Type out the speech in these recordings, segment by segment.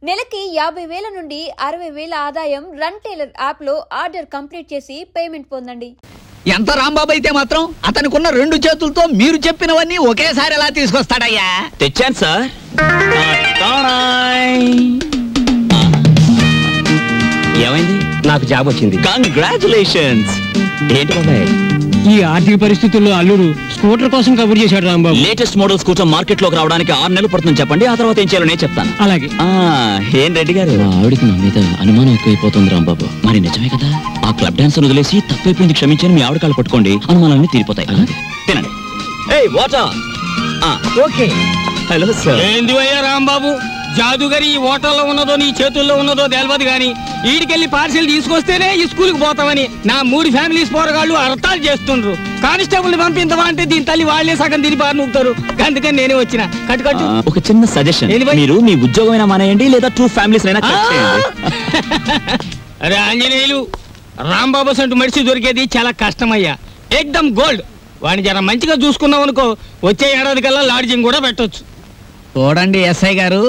నెలకి 50,000 నుండి 60,000 ఆదాయం రన్ టైలర్ యాప్ లో ఆర్డర్ కంప్లీట్ చేసి పేమెంట్ పొందండి. ఎంత రాంబాబు అయితే మాత్రం అతనికున్న 2 చేతులతో మీరు చెప్పినవన్నీ ఒకేసారి ఎలా తీసుకొస్తాడయ్యా? తెచ్చాను సార్. ఏమైంది? నాకు జాబ్ వచ్చింది. కంగ్రాచులేషన్స్. ఏంటి బాబాయ్ ఈ ఆర్థిక పరిస్థితుల్లో అల్లుడు స్కూటర్ కోసం కబుర్ చేశాడు Rambabu. Latest model scooter market లోకి రావడానికి 6 నెలలు పడుతుంది చెప్పండి, ఆ తర్వాత ఏం చేయాలో నేను చెప్తాను. అలాగే. ఏం రెడ్డి గారు, ఆవిడికి నా మీద అనుమానం ఎక్కువైపోతుంది రాంబాబు. మరి నిజమే కదా, ఆ క్లబ్ డాన్సర్ వదిలేసి తప్పైపోయింది క్షమించని మీ ఆవిడ కాళ్ళు పట్టుకోండి, అనుమానాన్ని తీరిపోతాయి. తినండి. వాటర్. ఓకే. Hello sir. ఏంది అయ్యా రాంబాబు, జాదుగరి ఈ హోటల్లో ఉన్నదో నీ చేతుల్లో ఉన్నదో తెలియదు గాని ఈడికెళ్ళి పార్సిల్ తీసుకొస్తేనే ఈ స్కూల్కి పోతామని నా 3 ఫ్యామిలీస్ పోరగాళ్ళు అర్థాలు చేస్తుండ్రు. కానిస్టేబుల్ పంపించవా అంటే దీని తల్లి వాళ్లే సగం దీని బారి నూపుతారు. అందుకని నేనే వచ్చిన. కట్టు ఒక చిన్న సజెషన్, మీరు మీ ఉద్యోగమైనా మానేయండి లేదా 2 ఫ్యామిలీస్ అయినా కట్ చేయండి. అరే ఆంజనేయులు, రాంబాబు సంటూ మనిషి దొరికేది చాలా కష్టమయ్యా. ఎక్దమ్ గోల్డ్. వాడిని జర మంచిగా చూసుకున్నాం అనుకో, వచ్చే ఏడాది కల్లా లాడ్జింగ్ కూడా పెట్టొచ్చు. చూడండి ఎస్ఐ గారు,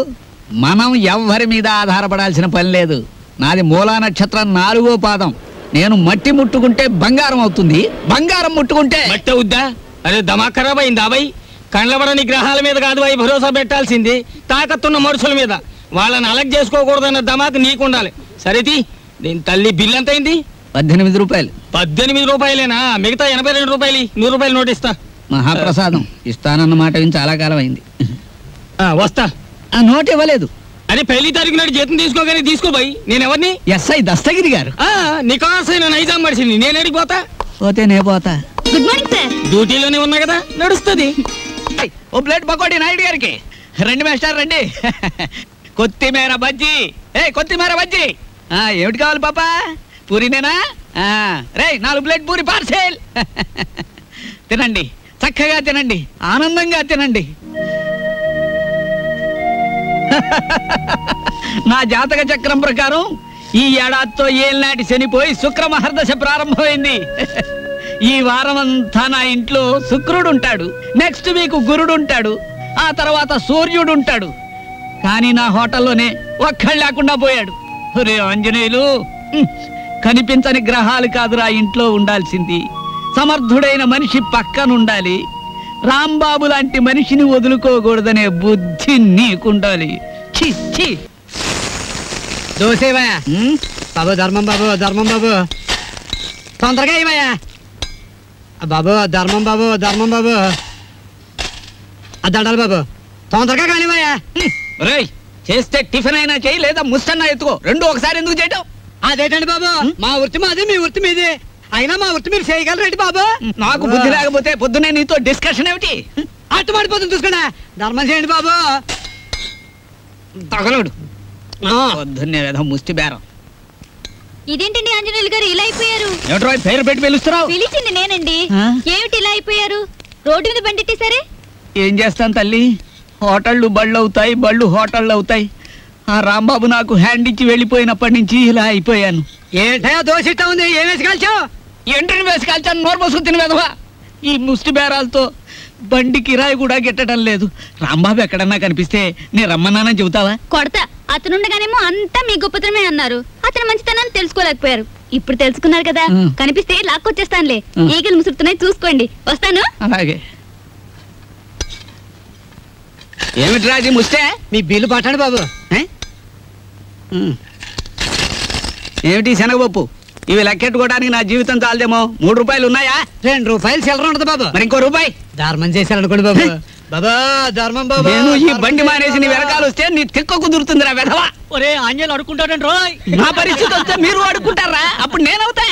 మనం ఎవ్వరి మీద ఆధారపడాల్సిన పని లేదు. నాది మూలా నక్షత్రం 4వ పాదం. నేను మట్టి ముట్టుకుంటే బంగారం అవుతుంది, బంగారం ముట్టుకుంటే మట్టి అవుద్దా? అరే దమా ఖరాబ్ అయిందా అబ్బాయి? కండ్లబడని గ్రహాల మీద కాదు అవి భరోసా పెట్టాల్సింది, తాకత్తున్న మనుషుల మీద. వాళ్ళని అలగ్ చేసుకోకూడదన్న దమాకు నీకుండాలి. సరేది, దీని తల్లి బిల్ ఎంత అయింది? 18 రూపాయలు. 18 రూపాయలేనా? మిగతా 82 రూపాయలు 100 రూపాయలు నోట్ ఇస్తా. మహాప్రసాదం. ఇస్తానన్న మాట విని చాలా కాలం అయింది. వస్తా. ఆ నోట్ ఇవ్వలేదు. అరే పెళ్లి తారీఖు నాడు జీతం తీసుకోగానే తీసుకోబాయి. నేను ఎవరిని? ఎస్ఐ దస్తగిరి గారు. నికాసైన నైజాం మనిషిని. నేను అడిగిపోతా. పోతే నే పోతా. Good morning sir. డ్యూటీలోనే ఉన్నా కదా, నడుస్తుంది. ఓ ప్లేట్ పకోడీ నాయుడు గారికి. రండి మాస్టర్ రండి. కొత్తిమీర బజ్జీ. కొత్తిమీర బజ్జీ. ఏమిటి కావాలి పాపా? పూరినేనా? రే 4 ప్లేట్ పూరి పార్సెల్. తినండి, చక్కగా తినండి, ఆనందంగా తినండి. నా జాతక చక్రం ప్రకారం ఈ ఏడాదితో ఏళ్ళనాటి శనిపోయి శుక్ర మహర్దశ ప్రారంభమైంది. ఈ వారం అంతా నా ఇంట్లో శుక్రుడు ఉంటాడు, నెక్స్ట్ వీక్ గురుడు ఉంటాడు, ఆ తర్వాత సూర్యుడు ఉంటాడు. కానీ నా హోటల్లోనే ఒక్కడు లేకుండా పోయాడు. ఒరే ఆంజనేయులు, కనిపించని గ్రహాలు కాదురా ఇంట్లో ఉండాల్సింది. సమర్థుడైన మనిషి పక్కనుండాలి. రాంబాబు లాంటి మనిషిని వదులుకోకూడదనే బుద్ధి నీకుండాలి. దోసేవయ్యా బాబు, ధర్మం బాబు, ధర్మం బాబు, తొందరగా ఏమయ్యా బాబు, ధర్మం బాబు, ధర్మం బాబు, దండాలి బాబు, తొందరగా కానివయ్యా. రేయ్, చేస్తే టిఫిన్ అయినా చేయి, లేదా ముస్తన్నా ఎత్తుకో. 2 ఒకసారి ఎందుకు చేయటం? అదేంటండి బాబు, మా వృత్తి మాది, మీ వృత్తి మీది. అయినా మా వృత్తి మీరు చేయగలరేంటి బాబు? నాకు బుద్ధి లేకపోతే పొద్దునే నీతో డిస్కషన్ ఏమిటి? అట్టు మాడిపోతుంది చూసుకోండి. ధర్మం చేయండి బాబు. తగలడు పొద్దున్నే ఏదో ముష్టి బేరం. ఇదేంటండి ఆంజనేయులు గారు ఇలా అయిపోయారు? ఏమిట్రా పేరు పెట్టి పిలుస్తున్నావు? పిలిచింది నేనండి. ఏమిటి ఇలా అయిపోయారు? రోడ్డు మీద బండిట్టేసరే. ఏం చేస్తాను తల్లి, హోటళ్ళు బళ్ళు అవుతాయి, బళ్ళు హోటళ్ళు అవుతాయి. ఆ రాంబాబు నాకు హ్యాండ్ ఇచ్చి వెళ్ళిపోయినప్పటి నుంచి ఇలా అయిపోయాను. ఏంటయా దోశ ఇట్టా ఉంది, ఏం వేసి కాల్చావు? ఎంట్రీని వేసి కాల్చాను, నోరు పోసుకుని తిని వెదవా. ఈ ముష్టి బేరాలతో బండి కిరాయి కూడా గిట్టడం లేదు. రాంబాబు ఎక్కడన్నా కనిపిస్తే నేను రమ్మన్నానని చెబుతావా? కొడతా. అతనుండగానేమో అంతా మీ గొప్పతనమే అన్నారు. అతను మంచితనాన్ని తెలుసుకోలేకపోయారు. ఇప్పుడు తెలుసుకున్నారు కదా, కనిపిస్తే లాక్కొచ్చేస్తానులే. ఈగలు ముసురుతున్నాయి, చూసుకోండి. వస్తాను. అలాగే. ఏమిటి రాజీ ముస్తే? మీ బిల్లు పట్టండి బాబు. ఏమిటి శనగపప్పు? ఇవి లెక్కెట్టుకోవడానికి నా జీవితం చాలదేమో. 3 రూపాయలు ఉన్నాయా? 2 రూపాయలు చిల్లర ఉండదు బాబు. మరి ఇంకో రూపాయి ధర్మం చేశారనుకోండి బాబు. బాబా ధర్మం బాబు. నేను ఈ బండి మానేసి నీ వెనకాల వస్తే నీ తిక్క కుదురుతుంది రా వెధవా. ఒరే ఆంజనేయులు అడుకుంటాడండి రోయ్. నా పరిస్థితి వస్తే మీరు అడుక్కుంటారా? అప్పుడు నేనవుతా.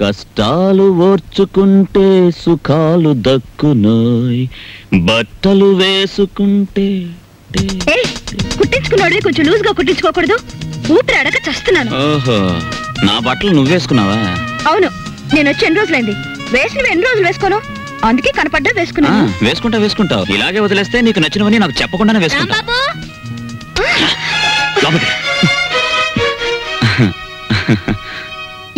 కష్టాలు ఓర్చుకుంటే సుఖాలు దక్కునోయ్, బట్టలు వేసుకుంటే. కుట్టించుకున్నాడు కొంచెం లూజ్ గా కుట్టించుకోకూడదు. ఊపిరి అడక చస్తున్నాను. ఓహో, నా బట్టలు నువ్వేసుకున్నావా? అవును, నేను వచ్చి ఎన్ని రోజులైంది. వేసినవి ఎన్ని రోజులు వేసుకోను, అందుకే కనపడ్డా వేసుకున్నాను. వేసుకుంటావు. ఇలాగే వదిలేస్తే నీకు నచ్చినవని నాకు చెప్పకుండానే వేసుకుంటావు.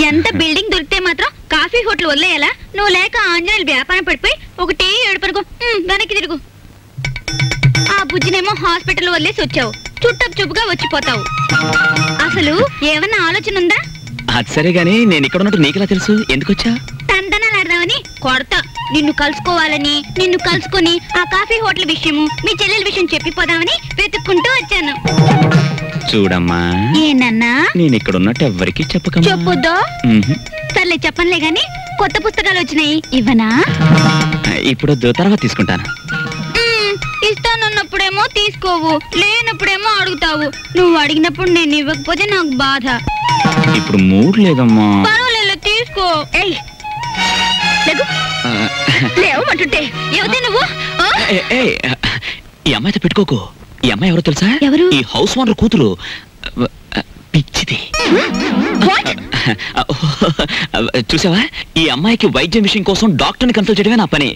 ఎంత బిల్డింగ్ దొరికితే మాత్రం కాఫీ హోటల్ వదిలేయాలా? నువ్వు లేక ఆంజనేయులు వ్యాపారం పడిపోయి ఒకటే ఏడుపరుగు వెనక్కి తిరుగు. ఆ బుజ్జినేమో హాస్పిటల్ వదిలేసి వచ్చావు. చుట్టపు చూపుగా వచ్చిపోతావు. అసలు ఏమన్నా ఆలోచన ఉందా? అది సరే గానీ నేను ఇక్కడ ఉన్నట్టు నీకెలా తెలుసు? ఎందుకు వచ్చా? తందనాలాడదామని కొడతా. నిన్ను కలుసుకోవాలని, నిన్ను కలుసుకొని ఆ కాఫీ హోటల్ విషయము, మీ చెల్లెల విషయం చెప్పిపోదామని వెతుక్కుంటూ వచ్చాను. చూడమ్మా, ఏనన్నా నేను ఇక్కడ ఉన్నట్టు ఎవ్వరికి చెప్పకమ్మా. చెప్పుద్దో? సర్లే చెప్పనులే గాని కొత్త పుస్తకాలు వచ్చినాయి, ఇవ్వనా? ఇప్పుడు తర్వాత తీసుకుంటాను. ఇస్తానన్నప్పుడేమో తీసుకోవు, లేనప్పుడేమో అడుగుతావు. నువ్వు అడిగినప్పుడు నేను ఇవ్వకపోతే నాకు బాధ. ఇప్పుడు మూడ్ లేదమ్మా. పర్వాలేదు, తీసుకో. లేవమంటుంటే ఎవతే నువ్వు? ఈ అమ్మాయితో పెట్టుకోకు. ఈ అమ్మాయి ఎవరో తెలుసా? ఎవరు? ఈ హౌస్ ఓనర్ కూతురు. పిచ్చిది. చూసావా, ఈ అమ్మాయికి వైద్యం విషయం కోసం డాక్టర్ని కన్సల్ట్ చేయడమే నా పని.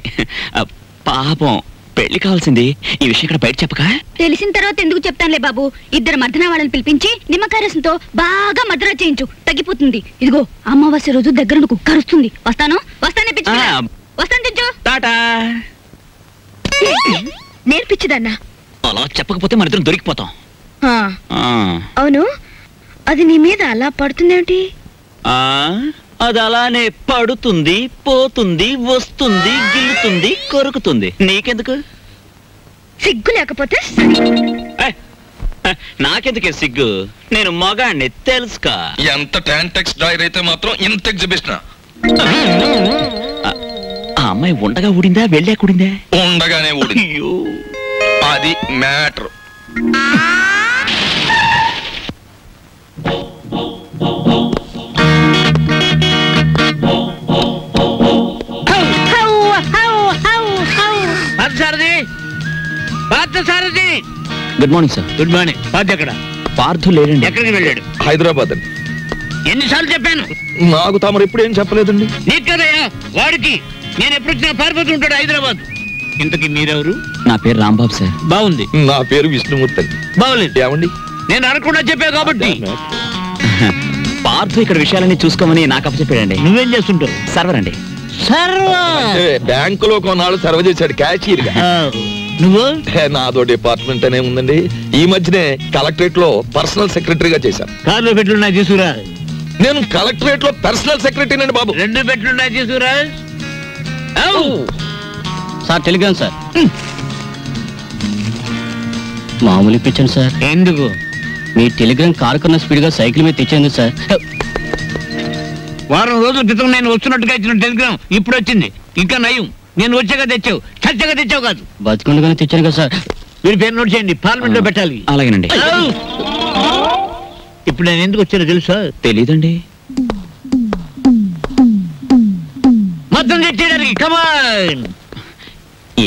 పాపం, పెళ్లి కావాల్సింది. ఈ విషయం ఇక్కడ బయట చెప్పక? తెలిసిన తర్వాత ఎందుకు చెప్తానులే బాబు. ఇద్దరు మర్దన వాళ్ళని పిలిపించి నిమ్మకాయ రసంతో బాగా మర్దన చేయించు, తగ్గిపోతుంది. ఇదిగో అమావాస్య రోజు దగ్గర కరుస్తుంది. వస్తాను తెచ్చు. టాటా. నేర్పించదన్నా. అలా చెప్పకపోతే మన ఇద్దరం దొరికిపోతాం. అవును, అది నీ మీద అలా పడుతుందేమిటి? అది అలానే పడుతుంది, పోతుంది, వస్తుంది, గిల్లుతుంది, కొరుకుతుంది. నీకెందుకు? సిగ్గు లేకపోతే నాకెందుకే సిగ్గు? నేను మగాణ్ణి, తెలుసుకా? ఎంత టాంటెక్స్ డ్రైర్ అయితే మాత్రం ఇంత ఎగ్జిబిషన్. ఆ అమ్మాయి ఉండగా ఊడిందా, వెళ్ళాక ఊడిందా? ఉండగానే ఊడింది. అది matter. Good morning sir. Good morning. Parth ఎక్కడ? పార్థు లేడండి. ఎక్కడికి వెళ్ళాడు? హైదరాబాద్ అండి. ఎన్నిసార్లు చెప్పాను? నాకు తమరు ఎప్పుడు ఏం చెప్పలేదండి. నీకు కదయ్యా, వాడికి. నేను ఎప్పుడు వచ్చినా పారిపోతూ ఉంటాడు హైదరాబాద్. ఇంతకీ మీరెవరు? నా పేరు రాంబాబు సార్. బాగుంది. నా పేరు విష్ణుమూర్తి అండి. బాగులేదు. ఏమండి? నేను అనకుండా చెప్పా కాబట్టి. పార్థు ఇక్కడ విషయాలన్నీ చూసుకోమని నాకు అప్పచెప్పాడండి. నువ్వేం చేస్తుంటావు? సర్వర్ అండి. బ్యాంకులో కొన్నాళ్ళు సర్వ్ చేశాడు క్యాషియర్ గా. నువ్వు? నాదో డిపార్ట్మెంట్ అనే ఉందండి. ఈ మధ్యనే కలెక్టరేట్ లో పర్సనల్ సెక్రటరీగా చేశాను. కార్లో పెట్లున్నాయి తీసుకురా. నేను కలెక్టరేట్ లో పర్సనల్ సెక్రటరీ అండి బాబు. 2 పెట్లున్నాయి తీసుకురా. Sir Telegram sir. మామూలు ఇప్పించండి సార్. ఎందుకు? మీ టెలిగ్రామ్ కారు కన్నా స్పీడ్ గా సైకిల్ మీద తెచ్చేందు సార్. వారం రోజుల క్రితం నేను వస్తున్నట్టుగా ఇచ్చిన టెలిగ్రామ్ ఇప్పుడు వచ్చింది. ఇంకా నయం, నేను వచ్చాక తెచ్చావు, చచ్చాక తెచ్చావు కాదు. బతుకుండగానే తెచ్చాను కదా సార్. మీరు పేరు నోట్ చేయండి, పార్లమెంట్ లో పెట్టాలి. అలాగేనండి. ఇప్పుడు నేను ఎందుకు వచ్చానో తెలుసా? తెలీదండి. మొత్తం తెచ్చేయడానికి. కమాన్.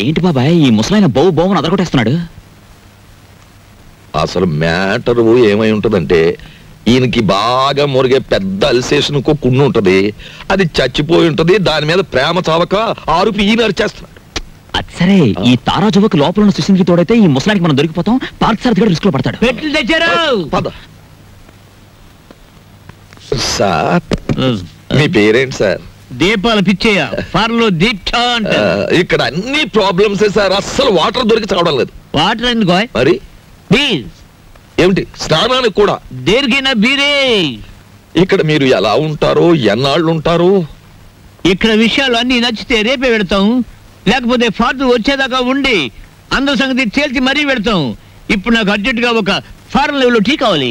ఏంటి బాబాయ్, ఈ ముసలాయన బౌ బౌని అదరగొట్టేస్తున్నాడు? అసలు మ్యాటర్ ఏమై ఉంటదంటే, ఈయనకి బాగా మురిగే పెద్ద అల్సేషన్ కున్ను ఉంటది. అది చచ్చిపోయి ఉంటది. దాని మీద ప్రేమ చావక ఆరుపి ఈయన అరిచేస్తున్నాడు. అది సరే, ఈ తారా జువకు లోపల ఉన్న సుశీల్కి తోడైతే ఈ ముసలానికి మనం దొరికిపోతాం. పార్క్ సార్ దగ్గర రిస్క్ లో పడతాడు. పెట్లు తెచ్చారు. పద. సార్, మీ పేరేంటి సార్? దీపాలు పిచ్చేయ. ఫార్లో దీక్ష అంటారు. ఇక్కడ అన్ని ప్రాబ్లమ్స్ సార్. అస్సలు వాటర్ దొరికి చావడం లేదు. వాటర్ ఎందుకో? మరి ప్లీజ్. ఏమిటి? స్నానానికి కూడా? దేనికైనా బీరే. ఇక్కడ మీరు ఎలా ఉంటారు, ఎన్నాళ్ళు ఉంటారు? ఇక్కడ విషయాలు అన్ని నచ్చితే రేపే పెడతాం, లేకపోతే ఫార్త్ వచ్చేదాకా ఉండి అందరి సంగతి తేల్చి మరీ పెడతాం. ఇప్పుడు నాకు అర్జెంట్ గా ఒక ఫారెన్ లెవెల్ టీ కావాలి.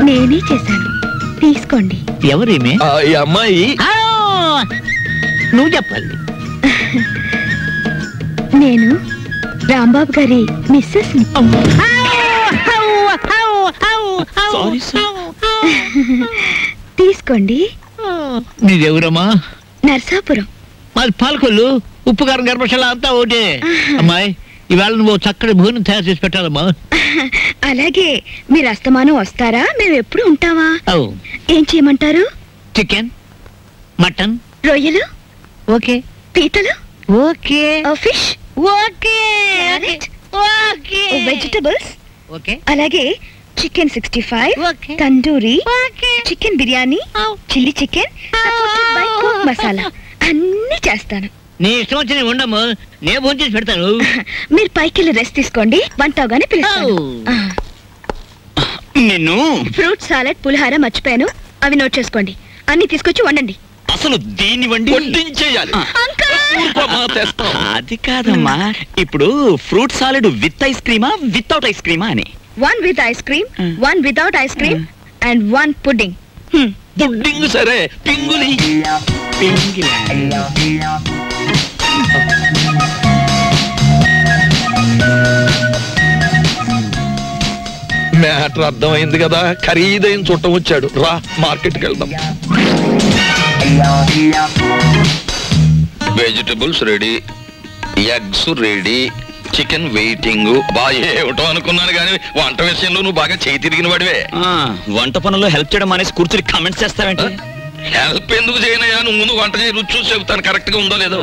నేనే చేశాను, తీసుకోండి. ఎవరేమే? ఈ అమ్మాయి. నువ్వు చెప్పాలి. నేను రాంబాబు గారి మిస్సెస్. తీసుకోండి. నీదెవరమ్మా? నర్సాపురం. మాది పాలకొల్లు. ఉప్పు కారం గర్భశాల అంతా ఒకటే. అమ్మాయి, ఈవేళ నువ్వు చక్కటి భోజనం తయారు చేసి పెట్టాలమ్మా. అలాగే. మీరు అస్తమానం వస్తారా? మేము ఎప్పుడు ఉంటావా? ఏం చేయమంటారు? చికెన్, మటన్, రొయ్యలు, ఓకే. పీతలు, okay. Fish, okay. Okay. Vegetables, okay. అలాగే chicken 65, okay. Tandoori, okay. Chicken biryani, chilli chicken, supported by cook masala అన్ని చేస్తాను. నీ ఇష్టం వచ్చి నేను ఉండము, నేను ఫోన్ చేసి పెడతాను. మీరు పైకి వెళ్ళి రెస్ట్ తీసుకోండి, వంట అవగానే పిలుస్తాను. నిన్ను ఫ్రూట్ సాలెడ్ పులిహార మర్చిపోయాను, అవి నోట్ చేసుకోండి. అన్ని తీసుకొచ్చి వండండి. అసలు దీన్ని వండి వడ్డించేయాలి. అది కాదమ్మా, ఇప్పుడు ఫ్రూట్ సాలెడ్ విత్ ఐస్ క్రీమా వితౌట్ ఐస్ క్రీమా అని. 1 with ice cream, 1 without ice cream, and 1 pudding. Pudding సరే, పింగులి. మ్యాటర్ అర్థమైంది కదా, ఖరీదైన చుట్టం వచ్చాడు. రా మార్కెట్కి వెళ్దాం. Vegetables ready, eggs ready, chicken waiting. బాగా ఏమిటో అనుకున్నాను కానీ వంట విషయంలో నువ్వు బాగా చేయి తిరిగిన వాడివే. వంట పనుల్లో హెల్ప్ చేయడం అనేసి కూర్చుని కామెంట్స్ చేస్తావేంటి? హెల్ప్ ఎందుకు చేయనయ్యా, నువ్వు ముందు వంట చేయి, రుచి చూసి చెబుతాను కరెక్ట్ గా ఉందో లేదో.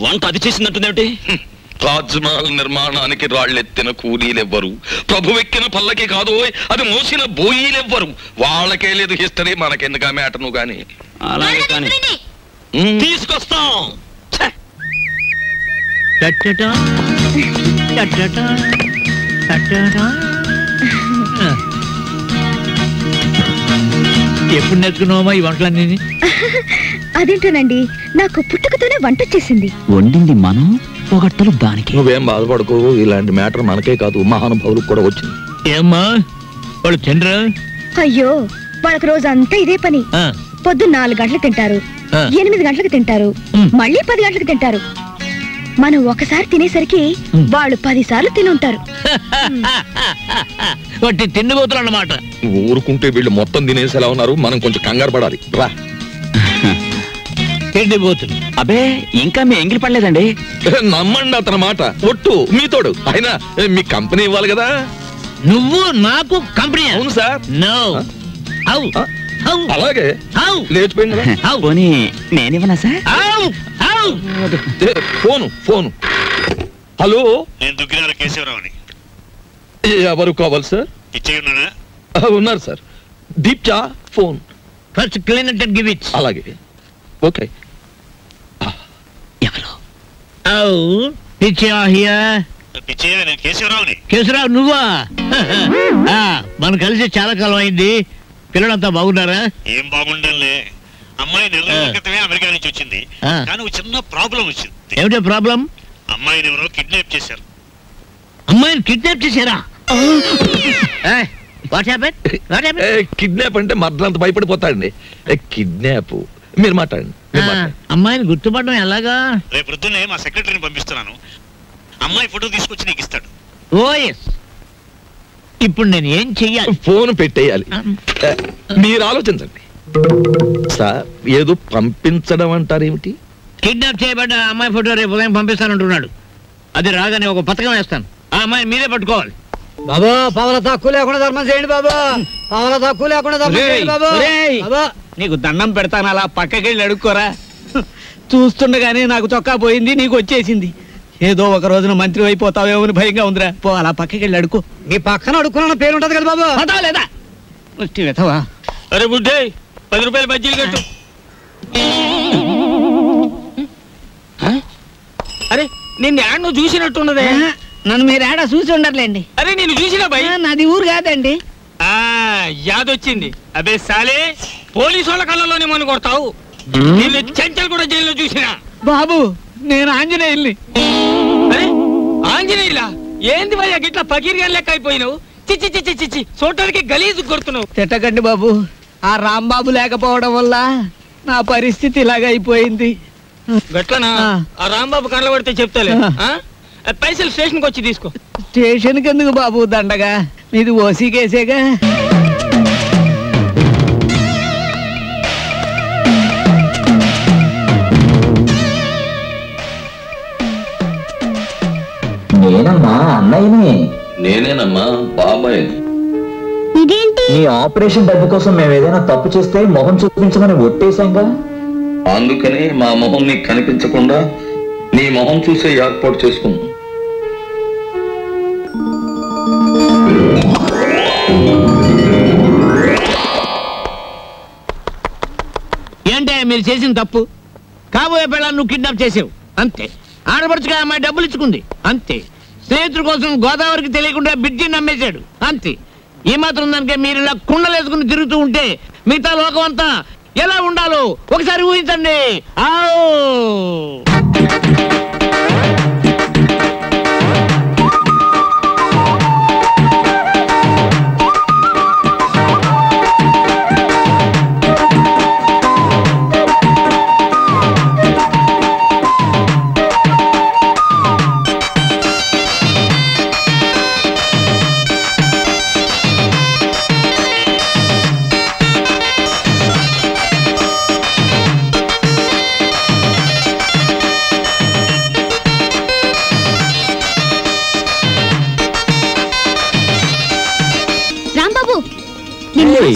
వంట అది చేసిందంటుందేమిటి? తాజ్మహల్ నిర్మాణానికి రాళ్ళెత్తిన కూలీలెవ్వరు, ప్రభువెక్కిన పల్లకి కాదు, అది మోసిన బోయీలెవ్వరు. వాళ్ళకే లేదు హిస్టరీ, మనకెందుకు ఆ మ్యాటర్ నువ్వు గాని. అలాగే కానీ తీసుకొస్తాం. ఎప్పుడు నేర్చుకున్నావమ్మా ఈ వంటలన్నీ? అదేంటోనండి, నాకు పుట్టుకతోనే వంట వచ్చేసింది. వండింది మనం, పొగట్టలు దానికి. నువ్వేం బాధపడకు, ఇలాంటి మ్యాటర్ మనకే కాదు మహానుభావులకు కూడా వచ్చింది. ఏమ్మా వాళ్ళు తినరా? అయ్యో, వాళ్ళకి రోజంతా ఇదే పని. పొద్దున్న 4 గంటలకు తింటారు, 8 గంటలకు తింటారు, మళ్ళీ 10 గంటలకు తింటారు. మనం ఒకసారి తినేసరికి వాళ్ళు 10 సార్లు తిని ఉంటారు. వాటి తిండిపోతులు అన్నమాట. ఊరుకుంటే వీళ్ళు మొత్తం తినేసేలా ఉన్నారు, మనం కొంచెం కంగారు పడాలి. రా. తిండిపోతులు. అబే ఇంకా మీ ఎంగిలి పడలేదండి. నమ్మండి అతని మాట, ఒట్టు మీతోడు. అయినా మీ కంపెనీ ఇవ్వాలి కదా. నువ్వు నాకు కంపెనీ? అవును సార్. నో. అలాగే లేచిపోయింది కదా. పోనీ నేనివ్వనా సార్? ఫోను. హలో, నేను దుగ్గినార కేశవరావుని. ఎవరు కావాలి సార్? పిచ్చయ్య ఉన్నాడా? ఉన్నారు సార్. దీప్చా phone. First clean and give it. అలాగే, ఓకే. ఎవరు? పిచ్చయ్య, నేను కేశవరావుని. కేశవరావు నువ్వా? మనం కలిసి చాలా కాలం అయింది. పిల్లలంతా బాగున్నారా? ఏం బాగుండాలే. అమ్మాయి నెల రోజుల క్రితమే అమెరికా నుంచి వచ్చింది, కానీ ఒక చిన్న ప్రాబ్లం వచ్చింది. ఏమిటో ప్రాబ్లం? అమ్మాయిని ఎవరో కిడ్నాప్ చేశారు. అమ్మాయిని కిడ్నాప్ చేశారా? కిడ్నాప్ అంటే మర్డర్ అంత భయపడిపోతాడండి. కిడ్నాప్ మీరు మాట్లాడండి. అమ్మాయిని గుర్తుపడడం ఎలాగా? రేపు పొద్దున్నే మా సెక్రటరీని పంపిస్తున్నాను, అమ్మాయి ఫోటో తీసుకొచ్చి నీకు ఇస్తాడు. ఓఎస్. ఇప్పుడు నేను ఏం చెయ్యాలి? ఫోన్ పెట్టేయాలి. మీరు ఆలోచించండి సార్. ఏదో పంపించడం అంటారేమిటి? కిడ్నాప్ చేయబడ్డ అమ్మాయి ఫోటో రేపు ఉదయం పంపిస్తానంటున్నాడు. అది రాగానే ఒక పథకం వేస్తాను, ఆ అమ్మాయిని మీరే పట్టుకోవాలి. బాబా పావుల తక్కువ లేకుండా ధర్మం చేయండి బాబా, పావుల తక్కువ లేకుండా ధర్మం చేయండి బాబా. నీకు దండం పెడతాను, అలా పక్కకెళ్ళి అడుక్కోరా. చూస్తుండగానే నాకు చొక్కా పోయింది, నీకు వచ్చేసింది. ఏదో ఒక రోజున మంత్రి అయిపోతావేమో అని భయంగా ఉందిరా. పో, అలా పక్కకెళ్ళి అడుకో. మీ పక్కన అడుక్కున్న పేరు ఉంటది కదా బాబా. పదావు లేదా? వెతవా. అరే బుడ్డే, 10 రూపాయలు బజ్జీలు కట్టు. అరే నిన్ను యాడ్ నువ్వు చూసినట్టున్నదే. నన్ను మీరు ఏడా చూసి ఉండర్లేండి. అరే నేను చూసినా భయ్. నాది ఊరు కాదండి. యాదొచ్చింది. అబే సాలే, పోలీసు వాళ్ళ కళ్ళలోనే మన కొడతావు. నిన్ను చెంచల్ కూడా జైల్లో చూసినా. బాబు నేను ఆంజనేయుల్ని. అరే ఆంజనేయులా? ఏంది భయ్యా గిట్లా పకీర్గా లెక్క అయిపోయినావు? చిచ్చి చిచ్చి చిచ్చి, చూడటానికి గలీజు కొడుతున్నావు. తిట్టకండి బాబు, ఆ రాంబాబు లేకపోవడం వల్ల నా పరిస్థితి ఇలాగ అయిపోయింది. గట్లనా? ఆ రాంబాబు కళ్ళ పడితే చెప్తాలే. పైసలు స్టేషన్కి వచ్చి తీసుకో. స్టేషన్కి ఎందుకు బాబు దండగా, మీది ఓసీ కేసేగా. నేనమ్మా అన్నయ్యని. నేనేనమ్మా బాబాయ్. నీ ఆపరేషన్ డబ్బు కోసం మేము ఏదైనా తప్పు చేస్తే మొహం చూపించమని ఒట్టేశాంగా. అందుకని మా మొహం నీకు కనిపించకుండా నీ మొహం చూసే ఏర్పాటు చేసుకున్నాం. మీరు చేసిన తప్పు. కాబోయే పిల్లలు నువ్వు కిడ్నాప్ చేసావు అంతే. ఆడపడుచుగా అమ్మాయి డబ్బులు ఇచ్చుకుంది అంతే. స్నేహితుల కోసం గోదావరికి తెలియకుండా బ్రిడ్జిని నమ్మేశాడు అంతే. ఈ మాత్రం దానికే మీరు ఇలా కుండలేసుకుని తిరుగుతూ ఉంటే మిగతా లోకం అంతా ఎలా ఉండాలో ఒకసారి ఊహించండి.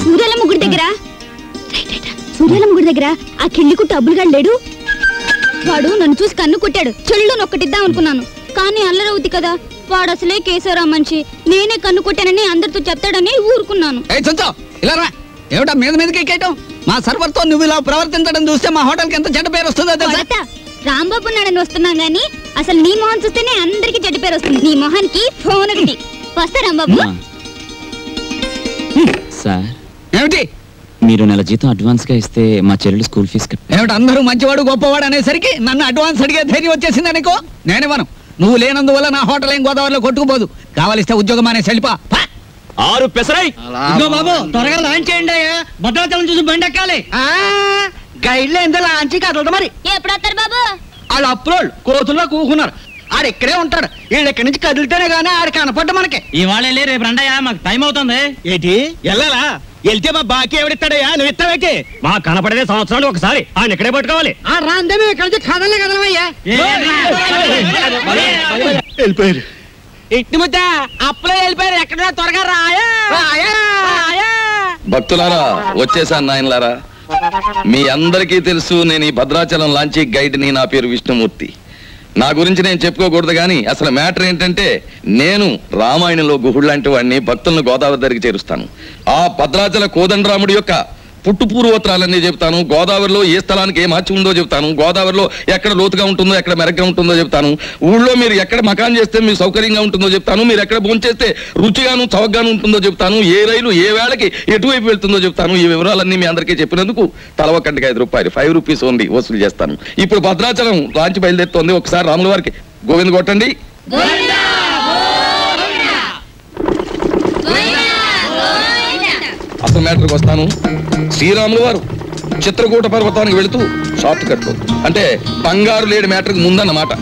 సూర్యాలమ్మ గుడి దగ్గర ఆ కిళ్ళికు డబ్బులుగా లేడు. వాడు నన్ను చూసి కన్ను కొట్టాడు. చెల్లు నొక్కటిద్దాం అనుకున్నాను, కానీ అల్లరవుద్ది కదా. వాడు అసలే కేశవరావు మనిషి. నేనే కన్ను కొట్టానని అందరితో చెప్తాడని ఊరుకున్నాను. ఏమిటా మీద మీదకి ఎక్కేయటం? మా సర్వర్ తో నువ్వు ఇలా ప్రవర్తించడం చూస్తే మా హోటల్ కి ఎంత చెడ్డ పేరు వస్తుందో తెలుసా? రాంబాబు నాడని వస్తున్నాం గానీ అసలు నీ మొహం చూస్తేనే అందరికి చెడ్డ పేరు వస్తుంది. నీ మొహానికి ఫోన్ ఒకటి. వస్తా రాంబాబు. సార్ ఏమిటి? మీరు నెల జీతం అడ్వాన్స్ గా ఇస్తే మా చెల్లెలు స్కూల్ ఫీజు ఏమిటి? అందరూ మంచివాడు గొప్పవాడు అనేసరికి నన్ను అడ్వాన్స్ అడిగే ధైర్యం వచ్చేసింది అనుకో. నేనేమను, నువ్వు లేనందువల్ల నా హోటల్ ఏం గోదావరిలో కొట్టుకుపోదు. కావాలిస్తే ఉద్యోగం అనే సెలిపా 6 పెసరై. బాబు త్వరగా లాంచ్ చేయండి. భద్రాచలం చూసి బండి ఎక్కాలి. గైడ్లో ఎంత లాంచ్ కదలదు. మరి ఎప్పుడు వస్తారు బాబు? వాళ్ళు అప్రోల్ కోతుల్లో కూకున్నారు. ఆడు ఇక్కడే ఉంటాడు. వీళ్ళు ఇక్కడి నుంచి కదిలితేనే గానీ ఆడు కనపడ్డ మనకి. ఇవాళ రేపు రండయ్యా, మాకు టైం అవుతుంది. ఏంటి వెళ్ళాలా? వెళ్తే మా బాకీ ఎవడిస్తాడయ్యా? నువ్వు ఇస్తావేకి? మా కనపడేదే సంవత్సరాలు ఒకసారి. ఆయన ఇక్కడే పట్టుకోవాలి. ఆ రాందే మేము ఇక్కడ నుంచి కదలే కదలమయ్యా. వెళ్ళిపోయారు. ఇంటి ముద్ద అప్పులో వెళ్ళిపోయారు. ఎక్కడ త్వరగా రాయా. భక్తులారా, వచ్చేసాను నాయనలారా. మీ అందరికీ తెలుసు నేను ఈ భద్రాచలం లాంచీ గైడ్ని. నా పేరు విష్ణుమూర్తి. నా గురించి నేను చెప్పుకోకూడదు కానీ అసలు మ్యాటర్ ఏంటంటే, నేను రామాయణంలో గుహుడు లాంటి వాడిని. భక్తులను గోదావరి దగ్గరికి చేరుస్తాను. ఆ భద్రాచల కోదండరాముడి యొక్క పుట్టు పూర్వోత్తరాలన్నీ చెప్తాను. గోదావరిలో ఏ స్థలానికి ఏ మార్చి ఉందో చెప్తాను. గోదావరిలో ఎక్కడ లోతుగా ఉంటుందో, ఎక్కడ మెరగ్గా ఉంటుందో చెప్తాను. ఊళ్ళో మీరు ఎక్కడ మకాన్ చేస్తే మీకు సౌకర్యంగా ఉంటుందో చెప్తాను. మీరు ఎక్కడ భోంచేస్తే రుచిగాను చవకగాను ఉంటుందో చెప్తాను. ఏ రైలు ఏ వేళకి ఎటువైపు వెళ్తుందో చెప్తాను. ఈ వివరాలన్నీ మీ అందరికీ చెప్పినందుకు తల ఒక్కటికి 5 రూపాయలు, 5 రూపీస్ ఓన్లీ వసూలు చేస్తాను. ఇప్పుడు భద్రాచలం లాంచి బయలుదేరుతోంది. ఒకసారి రాముల వారికి గోవింద కొట్టండి. అసలు మ్యాటర్కి వస్తాను. శ్రీరాములు వారు చిత్రకూట పర్వతానికి వెళుతూ షార్ట్ కట్ లో, అంటే బంగారు లేడి మ్యాటర్కి ముందన్నమాట.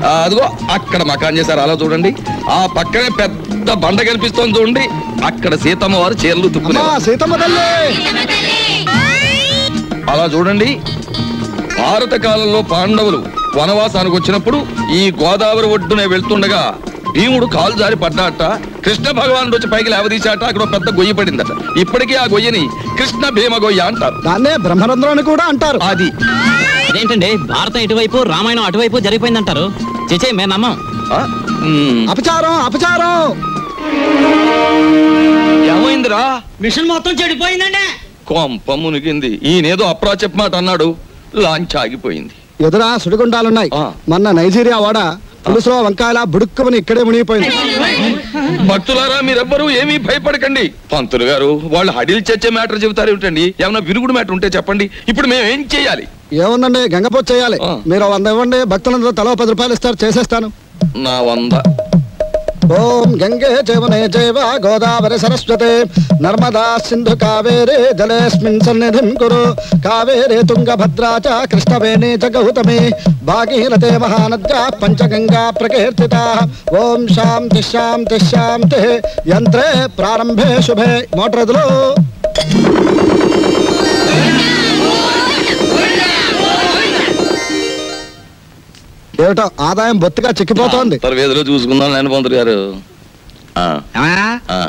అదిగో అక్కడ మకాన్ చేశారు. అలా చూడండి. ఆ పక్కనే పెద్ద బండ కనిపిస్తోంది చూడండి. అక్కడ సీతమ్మ వారు చీరలు తుక్కున్నారు. అలా చూడండి. భారత కాలంలో పాండవులు వనవాసానికి వచ్చినప్పుడు ఈ గోదావరి ఒడ్డునే వెళ్తుండగా భీముడు కాలు జారి పడ్డాట. కృష్ణ భగవానుడు వచ్చి పైకి లేవదీశాట. అక్కడ పెద్ద గొయ్యి పడిందట. ఇప్పటికీ ఆ గొయ్యని కృష్ణ భీమ గొయ్య అంటారు. దాన్నే బ్రహ్మరంధ్రం అని కూడా అంటారు. అది అదేంటండి, భారతం ఇటువైపు రామాయణం అటువైపు జరిగిపోయిందంటారు. చేచే మేము నమ్మం. అపచారం అపచారం. ఏమైందిరా? మిషన్ మొత్తం చెడిపోయిందండి. కొంప మునిగింది. ఈయనేదో అప్రా చెప్పమాట అన్నాడు. లాంచ్ ఆగిపోయింది. ఎదురా సుడిగుండాలున్నాయి. మొన్న నైజీరియా వాడ పులుసులో వంకాయల బుడుక్కుమని ఇక్కడే మునిగిపోయింది. భక్తులారా, మీరెవ్వరూ ఏమీ భయపడకండి. పంతులు గారు వాళ్ళు హడిల్ చచ్చే మ్యాటర్ చెబుతారు ఏమిటండి? ఏమన్నా విరుగుడు మ్యాటర్ ఉంటే చెప్పండి. ఇప్పుడు మేము ఏం చేయాలి? ఏముందండి, గంగపోతు చేయాలి. మీరు 100 ఇవ్వండి. భక్తులందరూ తలో 10 రూపాయలు ఇస్తారు. చేసేస్తాను. నా 100. ఓం గంగే జవనే జైవ గోదావరి సరస్వతే నర్మదా సింధు కావేరే జలేస్మిన్ సన్నిధిం కురు కావేరే తుంగభద్రా చ కృష్ణవేణి చ గౌతమి భాగీరథే మహానద్యా పంచగంగా ప్రకీర్తితా. ఓం శాంతి శాంతి శాంతి. యంత్రే ప్రారంభే శుభే. మోటార్ ఎదులు. ఏమిటో ఆదాయం బొత్తిగా చిక్కిపోతోంది. వేదిలో చూసుకుందాం నేను పంతులు గారు.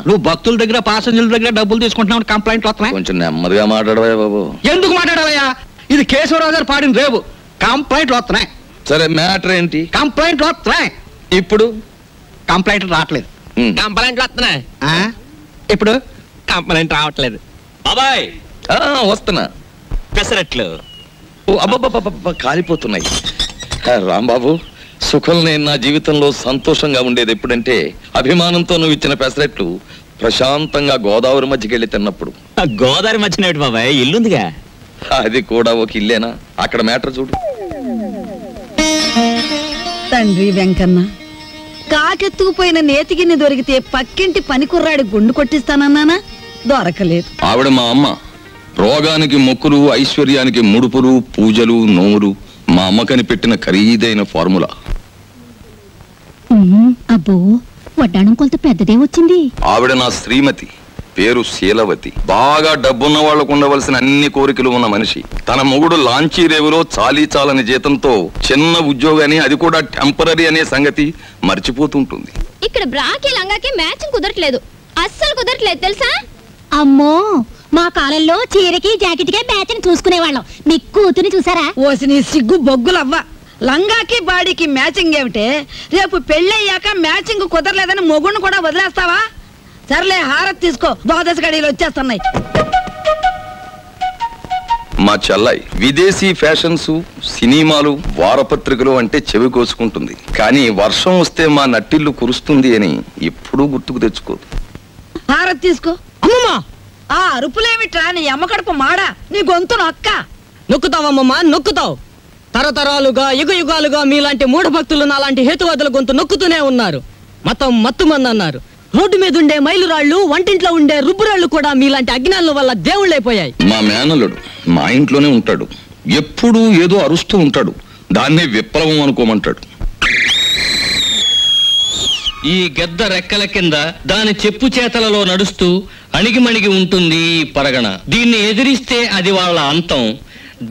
నువ్వు భక్తుల దగ్గర పాసెంజర్ల దగ్గర డబ్బులు తీసుకుంటున్నావు, కంప్లైంట్లు వస్తున్నాయి. కొంచెం నెమ్మదిగా మాట్లాడవా బాబు. ఎందుకు మాట్లాడాలయ్యా? ఇది కేశవరావు గారు పాడిన రేవు. కంప్లైంట్లు వస్తున్నాయి. సరే మ్యాటర్ ఏంటి? కంప్లైంట్లు వస్తున్నాయి. ఇప్పుడు కంప్లైంట్లు రావట్లేదు. కంప్లైంట్లు వస్తున్నాయి. ఇప్పుడు కంప్లైంట్ రావట్లేదు. బాబాయ్ వస్తున్నా. పెసరట్లు అబ్బబ్బబ్బబ్బ కాలిపోతున్నాయి. రాంబాబు, సుఖం నేను నా జీవితంలో సంతోషంగా ఉండేది ఎప్పుడంటే అభిమానంతో నువ్వు ఇచ్చిన పెసరెట్లు ప్రశాంతంగా గోదావరి మధ్యకెళ్ళి తిన్నప్పుడు. గోదావరి మధ్యనేటి బాబాయ్, ఇల్లుందిగా. అది కూడా ఒక ఇల్లేనా? అక్కడ మ్యాటర్ చూడు. తండ్రి వెంకన్న, కాకెత్తుకుపోయిన నేతిగిన్ని దొరికితే పక్కింటి పనికుర్రాడి గుండు కొట్టిస్తానన్నానా, దొరకలేదు. ఆవిడ మా అమ్మ. రోగానికి మొక్కులు, ఐశ్వర్యానికి ముడుపులు, పూజలు, నోములు మా అమ్మకని పెట్టిన ఖరీదైన ఫార్ములా. అబ్బో, వడ్డాణం కొంత పెద్దదే వచ్చింది. ఆవిడ నా శ్రీమతి, పేరు శీలవతి. బాగా డబ్బున్న వాళ్లకు ఉండవలసిన అన్ని కోరికలు ఉన్న మనిషి. తన మొగుడు లాంచీ రేవులో చాలీ చాలని జీతంతో చిన్న ఉద్యోగాన్ని, అది కూడా టెంపరరీ అనే సంగతి మర్చిపోతుంటుంది. ఇక్కడ బ్రాకి లంగాకి మ్యాచింగ్ కుదరట్లేదు, అస్సలు కుదరట్లేదు తెలుసా? అమ్మో, మా కాలంలో చీరకి జాకెట్కే మ్యాచింగ్ చూసుకునేవాళ్ళం. మీ కూతుని చూసారా? ఓసి నీ సిగ్గు బొగ్గులవ్వ, లంగాకి బాడీకి మ్యాచింగ్ ఏమిటే? రేపు పెళ్ళయ్యాక మ్యాచింగ్ కుదరలేదని మొగుడిని కూడా వదిలేస్తావా? సర్లే, హారతి తీసుకో, ద్వాదశ గడియలు వచ్చేస్తున్నాయి. మా చెల్లాయి విదేశీ ఫ్యాషన్స్, సినిమాలు, వారపత్రికలు అంటే చెవి కోసుకుంటుంది. కానీ వర్షం వస్తే మా నట్టిల్లు కురుస్తుంది అని ఎప్పుడూ గుర్తుకు తెచ్చుకోదు. హారతి తీసుకో. అమ్మమ్మా, ఆ అరుపులేమిట్రా? నీ అమ్మ కడుపు మాడా, నీ గొంతు నొక్క. నొక్కుతావమ్మమ్మా, నొక్కుతావు. తరతరాలుగా యుగ యుగాలుగా మీలాంటి మూఢ భక్తులు నాలాంటి హేతువాదుల గొంతు నొక్కుతూనే ఉన్నారు. మతం మత్తుమంది అన్నారు. రోడ్డు మీద ఉండే మైలురాళ్లు, వంటింట్లో ఉండే రుబ్బురాళ్లు కూడా మీలాంటి అజ్ఞానుల వల్ల దేవుళ్ళైపోయాయి. మా మేనల్లుడు మా ఇంట్లోనే ఉంటాడు. ఎప్పుడూ ఏదో అరుస్తూ ఉంటాడు. దాన్నే విప్లవం అనుకోమంటాడు. ఈ గెద్ద రెక్కల కింద దాని చెప్పు చేతలలో నడుస్తూ అణిగిమణిగి ఉంటుంది ఈ పరగణ. దీన్ని ఎదిరిస్తే అది వాళ్ళ అంతం.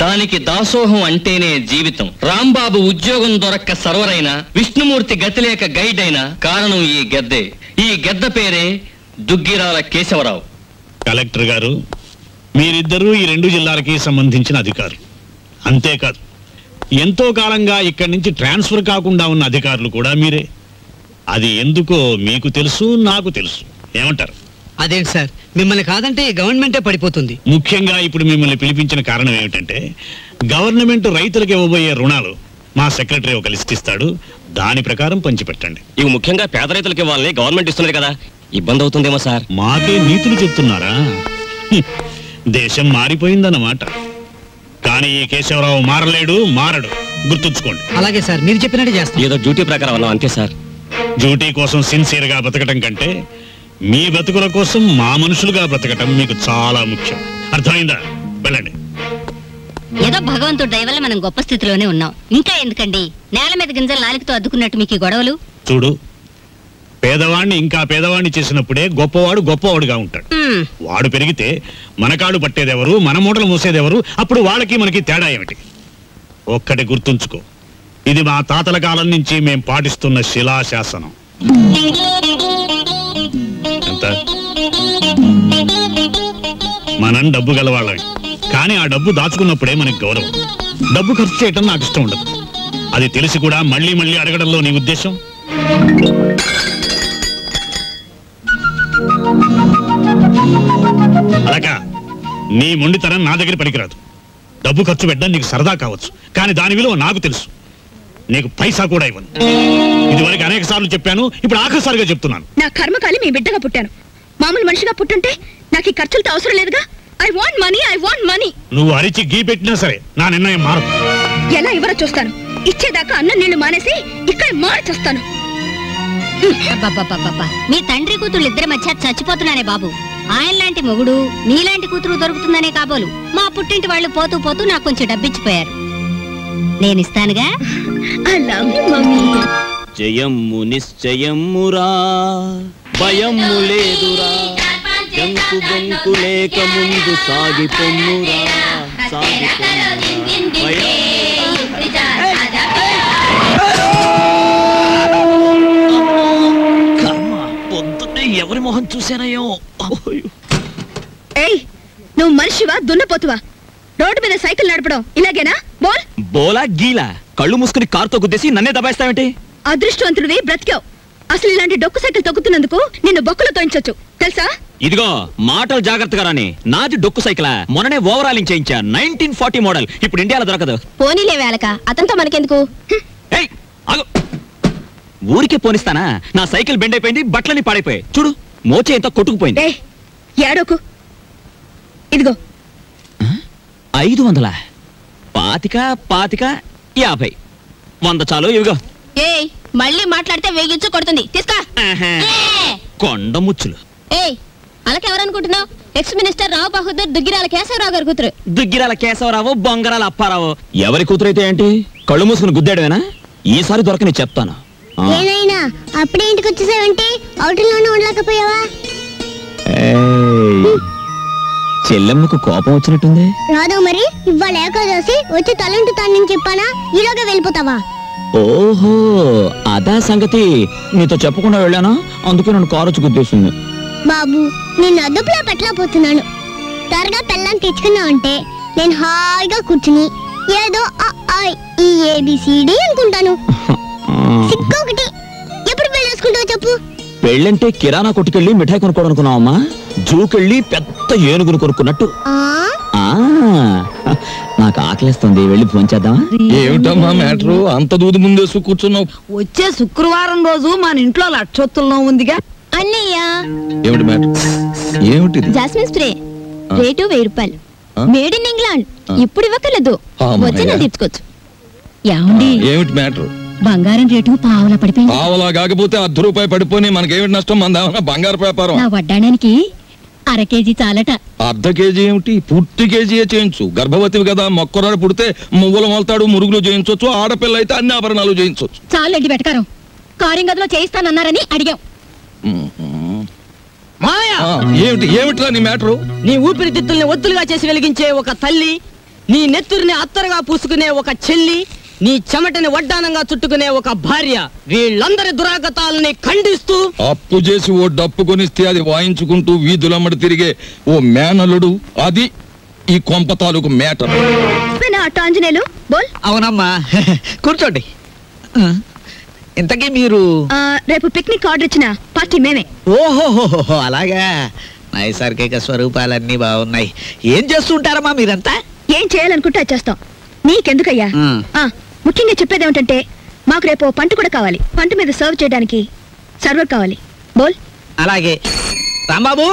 దానికి దాసోహం అంటేనే జీవితం. రాంబాబు ఉద్యోగం దొరక్క సర్వరైన, విష్ణుమూర్తి గతిలేక గైడ్ అయిన కారణం ఈ గెద్దే. ఈ గెద్ద పేరే దుగ్గిరాల కేశవరావు. కలెక్టర్ గారు, మీరిద్దరూ ఈ 2 జిల్లాలకి సంబంధించిన అధికారులు. అంతేకాదు, ఎంతో కాలంగా ఇక్కడి నుంచి ట్రాన్స్ఫర్ కాకుండా ఉన్న అధికారులు కూడా మీరే. అది ఎందుకో మీకు తెలుసు, నాకు తెలుసు. ఏమంటారు? అదేంటి సార్, మిమ్మల్ని కాదంటే గవర్నమెంటే పడిపోతుంది. ముఖ్యంగా ఇప్పుడు మిమ్మల్ని పిలిపించిన కారణం ఏమిటంటే, గవర్నమెంట్ రైతులకు ఇవ్వబోయే రుణాలు మా సెక్రటరీ ఒక లిస్ట్ ఇస్తాడు. దాని ప్రకారం పంచిపెట్టండి. ఇవి ముఖ్యంగా పేద రైతులకి వాళ్ళని గవర్నమెంట్ ఇస్తున్నది కదా, ఇబ్బంది అవుతుందేమో సార్. మాకే నీతులు చెప్తున్నారా? దేశం మారిపోయిందన్నమాట. కానీ ఈ కేశవరావు మారలేడు, మారడు. గుర్తుంచుకోండి. అలాగే సార్, మీరు చెప్పినట్టు చేస్తాం. ఏదో డ్యూటీ ప్రకారం అన్నాం అంతే సార్. డ్యూటీ కోసం సిన్సియర్ గా బతకటం కంటే మీ బతుకుల కోసం మా మనుషులుగా బ్రతకటం మీకు చాలా ముఖ్యం. అర్థమైందా? వెళ్ళండి. ఏదో భగవంతుడి దయ వల్ల మనం గొప్ప స్థితిలోనే ఉన్నాం. ఇంకా ఎందుకండి నేల మీద గింజలు నాలుగుతో అద్దుకున్నట్టు మీకు ఈ గొడవలు? చూడు, పేదవాణ్ణి ఇంకా పేదవాణ్ణి చేసినప్పుడే గొప్పవాడు గొప్పవాడుగా ఉంటాడు. వాడు పెరిగితే మనకాడు పట్టేదెవరు, మన మూటలు మూసేదెవరు? అప్పుడు వాళ్ళకి మనకి తేడా ఏమిటి? ఒక్కటి గుర్తుంచుకో, ఇది మా తాతల కాలం నుంచి మేం పాటిస్తున్న శిలాశాసనం. ఎంత? మనం డబ్బు గలవాళ్ళవి, కానీ ఆ డబ్బు దాచుకున్నప్పుడే మనకి గౌరవం. డబ్బు ఖర్చు చేయటం నాకు ఇష్టం ఉండదు. అది తెలిసి కూడా మళ్ళీ మళ్ళీ అడగడంలో నీ ఉద్దేశం? అలాగా నీ మొండితనం నా దగ్గర పనికిరాదు. డబ్బు ఖర్చు పెట్టడం నీకు సరదా కావచ్చు, కానీ దాని విలువ నాకు తెలుసు. నీకు పైసా కూడా ఇవ్వను. ఇదివరకు అనేక సార్లు చెప్పాను, ఇప్పుడు ఆఖరిసారిగా చెప్తున్నాను. నా కర్మకాలి మీ బిడ్డగా పుట్టాను. మామూలు మనిషిగా పుట్టుంటే నాకు ఈ ఖర్చులతో అవసరం లేదుగా. I want money, I want money. నువ్వు అరిచి గీ పెట్టినా సరే నా నిర్ణయం మారదు. ఎలా ఇవ్వరో చూస్తాను. ఇచ్చేదాకా అన్నం నీళ్లు మానేసి ఇక్కడ మార్చేస్తాను. మీ తండ్రి కూతురు ఇద్దరి మధ్య చచ్చిపోతున్నానే బాబు. ఆయన లాంటి మొగుడు, నీలాంటి కూతురు దొరుకుతుందనే కాబోలు మా పుట్టింటి వాళ్ళు పోతూ పోతూ నాకు కొంచెం డబ్బిచ్చిపోయారు. నేనిస్తానుగా. జయమ్ము నిశ్చయమ్మురా, భయమ్ము లేదురా, జంకు బొంకు లేక ముందు సాగిపోమ్మురా, పొద్దున్నే ఎవరి మొహం చూసానయో. ఏయ్, నువ్వు మనిషివా దున్నపోతువా? రోడ్డు మీద సైకిల్ నడపడం ఇలాగేనా? బోల్ బోలా గీలా కళ్ళు మూసుకుని కారుతో గుద్దేసి నన్నే దబాయిస్తావేంటి? అదృష్టవంతుడివి, బ్రతికావు. అసలు ఇలాంటి డొక్కు సైకిల్ తొక్కుతున్నందుకు నిన్ను బొక్కలు తోయించొచ్చు తెలుసా? ఇదిగో మాటలు జాగ్రత్తగా రాని. నాది డొక్కు సైకిల్, మొన్ననే ఓవరాలింగ్ చేయించా, 1940 మోడల్. ఇప్పుడు ఇండియాలో దొరకదు. పోనీలే వేలక, అతనితో మనకెందుకు? ఏయ్, ఆగు. ఊరికే పోనిస్తానా? నా సైకిల్ బెండ్ అయిపోయింది, బట్టలని పాడైపోయాయి. చూడు, మోచే ఎంత కొట్టుకుపోయింది. ఏడోకు. ఇదిగో 500, 25, 50, 100 చాలు. ఇవిగో. ఏయ్, మళ్ళీ మాట్లాడితే వేగించు కొడుతుంది. తీసుకో. కొండ ముచ్చులు. ఏయ్, అలాకెవరనుకుంటున్నావు? ఎక్స్ మినిస్టర్ రావు బహదూర్ దుగ్గిరాల కేశవరావు గారి కూతురు. దుగ్గిరాల కేశవరావు, బొంగరాల అప్పారావు. ఎవరి కూతురైతే ఏంటి? కళ్ళు మూసుకుని గుద్దాడమేనా? ఈసారి దొరకని చెప్తాను. ఏనైనా అప్పుడే ఇంటికి వచ్చేసావంటే అవుటిలోనే ఉండలేకపోయావా? చెల్లెమ్మకు కోపం వచ్చినట్టుంది. రాదు మరి, ఇవాళ ఏకాదశి, వచ్చి తలంటుతానని చెప్పానా? ఈలోగా వెళ్ళిపోతావా? ఓహో, అదా సంగతి. నీతో చెప్పకుండా వెళ్ళానా, అందుకే నన్ను కారొచ్చి గుద్దేసింది. బాబు, నేను అదుపులో పెట్టలేకపోతున్నాను. త్వరగా పెళ్ళాన్ని తెచ్చుకున్నా అంటే నేను హాయిగా కూర్చుని ఏదో ఈ ABCD అనుకుంటాను. సిగ్గొకటి. ఎప్పుడు పెళ్ళేసుకుంటావు చెప్పు? పెళ్ళంటే కిరాణా కొట్టుకెళ్ళి మిఠాయి కొనుక్కోవడానుకున్నావమ్మా? జూకెళ్ళి పెద్ద ఏనుగును కొనుక్కున్నట్టు. నాకు ఆకలిస్తుంది, వెళ్ళి ఫోన్ చేద్దామా? ఏమిటమ్మా మ్యాటరు? అంత దూది ముందేసు కూర్చున్నావు. వచ్చే శుక్రవారం రోజు మన ఇంట్లో లక్షొత్తుల్లో ఉందిగా. అన్నయ్య, ఏమిటి మ్యాటర్? ఏమిటి? జాస్మిన్ స్ప్రే రేటు 1000 రూపాయలు. Made in England. ఇప్పుడు ఇవ్వకలేదు, వచ్చి నేను తీర్చుకోవచ్చు. ఏమిటి మ్యాటర్? బంగారం రేటు పావలా పడిపోయింది. పావలా కాకపోతే ₹10 పడిపోయి మనకేమిటి నష్టం? మన బంగారు వ్యాపారం. నా వడ్డాడానికి అర కేజీ చాలట. అర్ధ కేజీ ఏమిటి? పూర్తి కేజీయే చేయించు. గర్భవతివి కదా, మొక్కరాడు పుడితే మువ్వలు మొలతాడు, మురుగులు చేయించవచ్చు. ఆడపిల్ల అయితే అన్ని ఆభరణాలు చేయించవచ్చు. చాలండి వెటకారం. కారింగదిలో చేయిస్తానన్నారని అడిగాం. ఏమిటి ఏమిట్రా నీ మ్యాటరు? నీ ఊపిరితిత్తుల్ని ఒత్తులుగా చేసి వెలిగించే ఒక తల్లి, నీ నెత్తురిని అత్తరుగా పూసుకునే ఒక చెల్లి, నీ చెమటని వడ్డానంగా చుట్టుకునే ఒక భార్య, వీళ్ళందరి దురాగతాలని ఖండిస్తూ అప్పు చేసి ఓ డప్పు కొనిస్తే అది వాయించుకుంటూ వీధులమ్మడి తిరిగే ఓ మేనలుడు, అది ఈ కొంప తాలూకు మేటర్. అవునమ్మా, కూర్చోండి. ఇంతకీ మీరు? రేపు పిక్నిక్ ఆర్డర్ ఇచ్చిన పార్టీ మేమే. ఓహోహో, అలాగా. నైసర్గిక స్వరూపాలన్నీ బాగున్నాయి. ఏం చేస్తుంటారమ్మా మీరంతా? ఏం చేయాలనుకుంటే అది చేస్తాం. నీకెందుకయ్యా? ముఖ్యంగా చెప్పేది ఏమిటంటే, మాకు రేపు పంట కూడా కావాలి. పంట మీద సర్వ్ చేయడానికి సర్వర్ కావాలి. బోల్. అలాగే రాంబాబు.